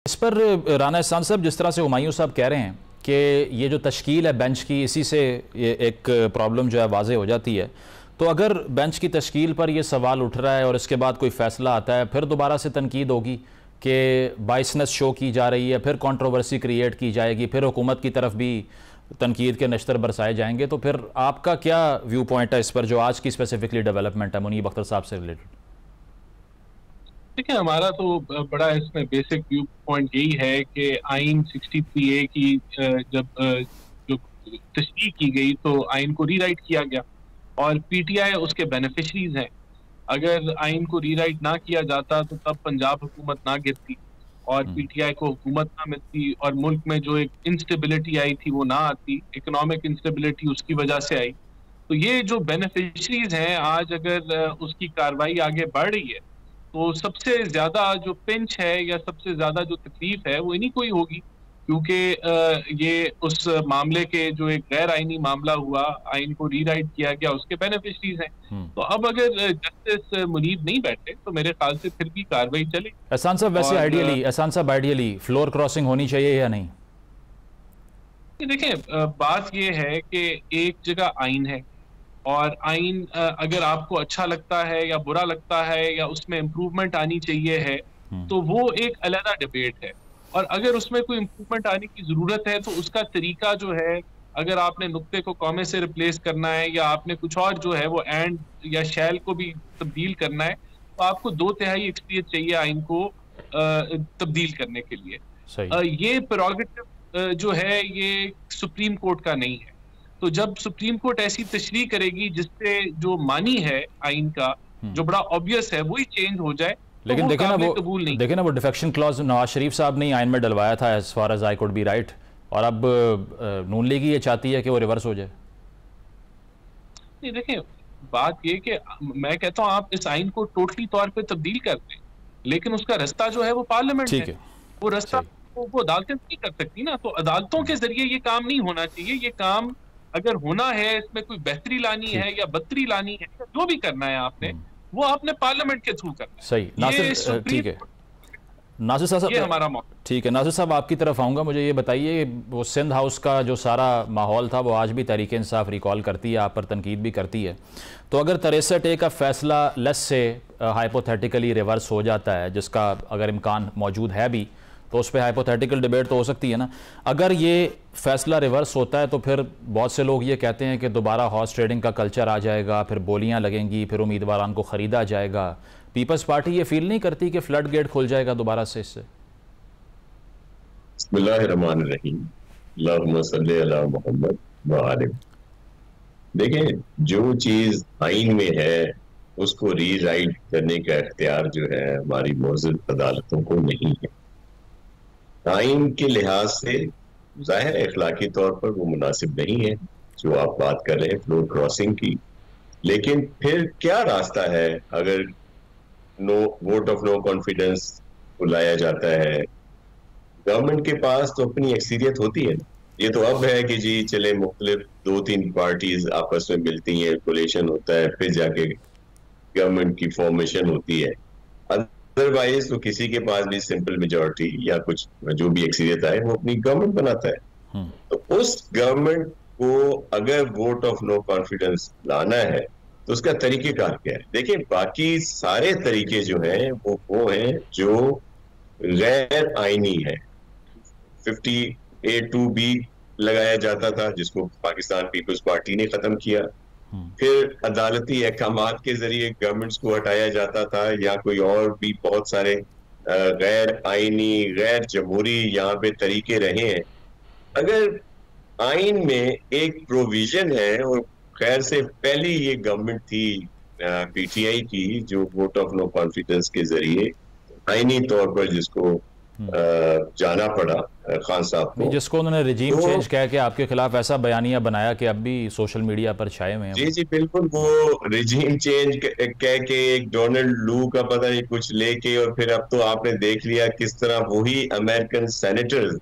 इस पर राना एहसान साहब, जिस तरह से हुमायूं साहब कह रहे हैं कि ये जो तश्कील है बेंच की, इसी से ये एक प्रॉब्लम जो है वाज़े हो जाती है। तो अगर बेंच की तश्कील पर ये सवाल उठ रहा है और इसके बाद कोई फ़ैसला आता है, फिर दोबारा से तनकीद होगी कि बाइसनेस शो की जा रही है, फिर कंट्रोवर्सी क्रिएट की जाएगी, फिर हुकूमत की तरफ भी तनकीद के नश्तर बरसाए जाएंगे। तो फिर आपका क्या व्यू पॉइंट है इस पर, जो आज की स्पेसिफिकली डेवलपमेंट है मुनीब अख्तर साहब से रिलेटेड? देखिए, हमारा तो बड़ा इसमें बेसिक व्यू पॉइंट यही है कि आइन 63A की जब जो तशरीह की गई तो आइन को रीराइट किया गया और पीटीआई उसके बेनिफिशरीज हैं। अगर आइन को रीराइट ना किया जाता तो तब पंजाब हुकूमत ना गिरती और पीटीआई को हुकूमत ना मिलती और मुल्क में जो एक इंस्टेबिलिटी आई थी वो ना आती, इकोनॉमिक इंस्टेबिलिटी उसकी वजह से आई। तो ये जो बेनिफिशरीज हैं, आज अगर उसकी कार्रवाई आगे बढ़ रही है तो सबसे ज्यादा जो पिंच है या सबसे ज्यादा जो तकलीफ है वो इन्हीं को ही होगी, क्योंकि ये उस मामले के जो एक गैर आईनी मामला हुआ, आइन को रीराइट किया गया, उसके बेनिफिशरीज हैं। तो अब अगर जस्टिस मुनीब नहीं बैठे तो मेरे ख्याल से फिर भी कार्रवाई चले। एहसान साहब, वैसे आइडियली फ्लोर क्रॉसिंग होनी चाहिए या नहीं? देखिए, बात ये है कि एक जगह आइन है और आइन अगर आपको अच्छा लगता है या बुरा लगता है या उसमें इम्प्रूवमेंट आनी चाहिए है तो वो एक अलग डिबेट है। और अगर उसमें कोई इम्प्रूवमेंट आने की जरूरत है तो उसका तरीका जो है, अगर आपने नुक्ते को कॉमे से रिप्लेस करना है या आपने कुछ और जो है वो एंड या शैल को भी तब्दील करना है, तो आपको 2/3 एक्सपीरियंस चाहिए आइन को तब्दील करने के लिए। ये प्रेरोगेटिव जो है ये सुप्रीम कोर्ट का नहीं है। तो जब सुप्रीम कोर्ट ऐसी तशरीह करेगी जिससे जो मानी है आइन का, जो बड़ा ऑब्वियस है, वही चेंज हो जाए, लेकिन तो देखे ना वो डिफेक्शन क्लॉज नवाज शरीफ साहब ने आइन में डलवाया था, as far as I could be right, और अब नून लीग ये चाहती है कि वो रिवर्स हो जाए। नहीं, देखिए, बात ये कि मैं कहता हूँ आप इस आइन को टोटली तौर पे तब्दील कर दें, लेकिन उसका रास्ता जो है वो पार्लियामेंट है। वो रास्ता वो अदालतें नहीं कर सकती ना, तो अदालतों के जरिए ये काम नहीं होना चाहिए। ये काम अगर होना है, इसमें कोई बेहतरी लानी है या बदतरी लानी है, जो भी करना है आपने, वो आपने पार्लियामेंट के थ्रू करना है। सही, नासिर, ठीक है नासिर साहब, ये हमारा मौका। ठीक है नासिर साहब, आपकी तरफ आऊँगा। मुझे ये बताइए, वो सिंध हाउस का जो सारा माहौल था वो आज भी तहरीक इंसाफ रिकॉल करती है, आप पर तनकीद भी करती है। तो अगर 63A का फैसला लेस से हाइपोथेटिकली रिवर्स हो जाता है, जिसका अगर इम्कान मौजूद है भी, तो उस पर हाइपोथेटिकल डिबेट तो हो सकती है ना। अगर ये फैसला रिवर्स होता है तो फिर बहुत से लोग ये कहते हैं कि दोबारा हॉर्स ट्रेडिंग का कल्चर आ जाएगा, फिर बोलियां लगेंगी, फिर उम्मीदवारान को ख़रीदा जाएगा। पीपल्स पार्टी ये फील नहीं करती कि फ्लड गेट खुल जाएगा दोबारा से इससे? बिस्मिल्लाहिर्रहमानिर्रहीम, अल्लाहुम्मा सल्ली अला मुहम्मद व आले। देखिए, जो चीज आइन में है उसको रीराइट करने का इख्तियार जो है हमारी मौजूद अदालतों को नहीं है। आइन के लिहाज से जाहिर है इखलाकी तौर पर वो मुनासिब नहीं है जो आप बात कर रहे हैं फ्लोर क्रॉसिंग की। लेकिन फिर क्या रास्ता है अगर वोट ऑफ नो कॉन्फिडेंस को लाया जाता है? गवर्नमेंट के पास तो अपनी अक्सरियत होती है। ये तो अब है कि जी चले मुख्तलिफ 2-3 पार्टीज आपस में मिलती हैं, कोलेशन होता है, फिर जाके गवर्नमेंट की फॉर्मेशन होती है। अदरवाइज तो किसी के पास भी सिंपल मेजॉरिटी या कुछ जो भी अक्सरियत आए वो अपनी गवर्नमेंट बनाता है। तो उस गवर्नमेंट को अगर वोट ऑफ नो कॉन्फिडेंस लाना है तो उसका तरीकेकार क्या है? देखिए, बाकी सारे तरीके जो हैं वो हैं जो गैर आईनी है। 50A2B लगाया जाता था जिसको पाकिस्तान पीपल्स पार्टी ने खत्म किया। फिर अदालती अहकामात के जरिए गवर्नमेंट्स को हटाया जाता था, या कोई और भी बहुत सारे गैर आईनी गैर जमहूरी यहाँ पे तरीके रहे हैं। अगर आइन में एक प्रोविजन है, और खैर से पहली ये गवर्नमेंट थी पीटीआई की जो वोट ऑफ नो कॉन्फिडेंस के जरिए आईनी तौर पर जिसको जाना पड़ा खान साहब को, जिसको उन्होंने रिजीम चेंज कह के आपके खिलाफ ऐसा बयानिया बनाया कि अब भी सोशल मीडिया पर छाए हुए हैं। जी जी बिल्कुल, वो रिजीम चेंज कह के एक डोनाल्ड लू का पता नहीं कुछ लेके, और फिर अब तो आपने देख लिया किस तरह वही अमेरिकन सेनेटर्स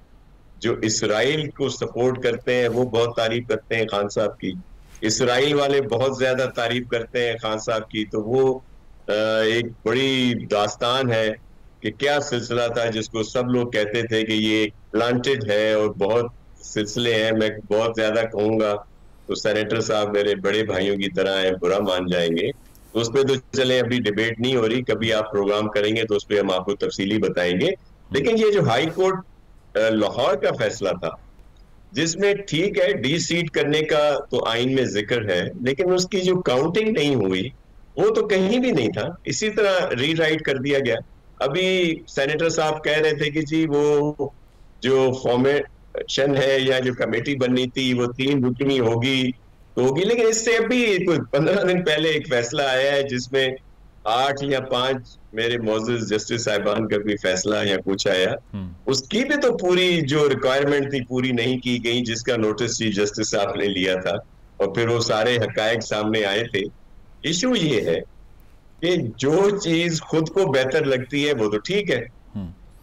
जो इसराइल को सपोर्ट करते हैं वो बहुत तारीफ करते हैं खान साहब की, इसराइल वाले बहुत ज्यादा तारीफ करते हैं खान साहब की। तो वो एक बड़ी दास्तान है कि क्या सिलसिला था जिसको सब लोग कहते थे कि ये प्लांटेड है और बहुत सिलसिले हैं, मैं बहुत ज्यादा कहूंगा तो सेनेटर साहब मेरे बड़े भाइयों की तरह हैं, बुरा मान जाएंगे। तो उस पर तो चले अभी डिबेट नहीं हो रही, कभी आप प्रोग्राम करेंगे तो उस पर हम आपको तफसीली बताएंगे। लेकिन ये जो हाई कोर्ट लाहौर का फैसला था, जिसमें ठीक है डी सीट करने का तो आइन में जिक्र है, लेकिन उसकी जो काउंटिंग नहीं हुई वो तो कहीं भी नहीं था, इसी तरह रीराइट कर दिया गया। अभी सेनेटर साहब कह रहे थे कि जी वो जो फॉर्मेशन है या जो कमेटी बननी थी वो 3 रुकनी होगी तो होगी, लेकिन इससे अभी कुछ 15 दिन पहले एक फैसला आया है जिसमें 8 या 5 मेरे मौजूद जस्टिस साहिबान का भी फैसला या कुछ आया, उसकी भी तो पूरी जो रिक्वायरमेंट थी पूरी नहीं की गई, जिसका नोटिस चीफ जस्टिस साहब ने लिया था और फिर वो सारे हकायक सामने आए थे। इशू ये है कि जो चीज खुद को बेहतर लगती है वो तो ठीक है,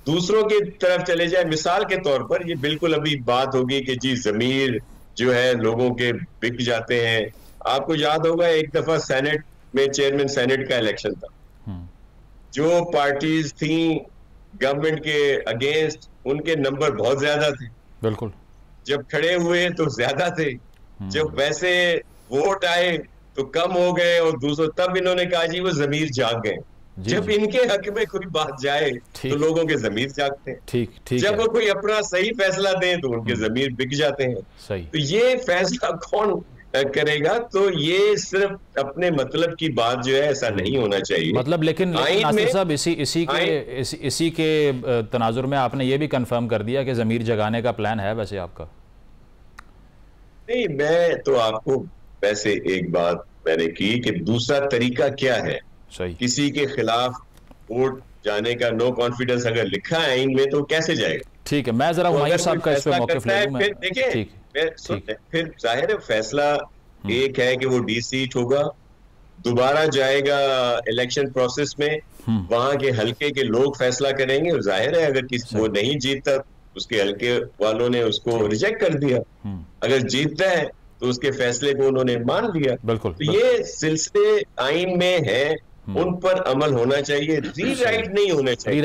दूसरों की तरफ चले जाए। मिसाल के तौर पर ये बिल्कुल अभी बात होगी कि जी जमीर जो है लोगों के बिक जाते हैं। आपको याद होगा एक दफा सेनेट में चेयरमैन सेनेट का इलेक्शन था, जो पार्टीज थी गवर्नमेंट के अगेंस्ट उनके नंबर बहुत ज्यादा थे, बिल्कुल, जब खड़े हुए तो ज्यादा थे, जब वैसे वोट आए तो कम हो गए, और दूसरों तब इन्होंने कहा जी वो जमीर जाग गए। जब इनके हक में कोई बात जाए तो लोगों के जमीर जागते हैं, ठीक जब वो कोई अपना सही फैसला दें तो उनके जमीर बिक जाते हैं। सही। तो ये फैसला कौन करेगा? तो ये सिर्फ अपने मतलब की बात जो है ऐसा नहीं होना चाहिए। मतलब लेकिन नासिर साहब इसी के तनाजुर में आपने ये भी कंफर्म कर दिया कि जमीर जगाने का प्लान है वैसे आपका? नहीं, मैं तो आपको वैसे एक बात मैंने की कि दूसरा तरीका क्या है। सही। किसी के खिलाफ वोट जाने का नो कॉन्फिडेंस अगर लिखा है आइन में तो कैसे जाएगा? ठीक है, मैं जरा हुमायूं साहब का इस पे मौक़िफ़ ले लूं। फिर देखिए, फिर जाहिर है फैसला एक है कि वो डी सीट होगा, दोबारा जाएगा इलेक्शन प्रोसेस में, वहां के हल्के के लोग फैसला करेंगे, और जाहिर है अगर किसी वो नहीं जीतता उसके हल्के वालों ने उसको रिजेक्ट कर दिया, अगर जीतता है तो उसके फैसले को उन्होंने मान लिया। बिल्कुल। तो ये सिलसिले आइन में है, उन पर अमल होना चाहिए, रीराइट नहीं होना चाहिए।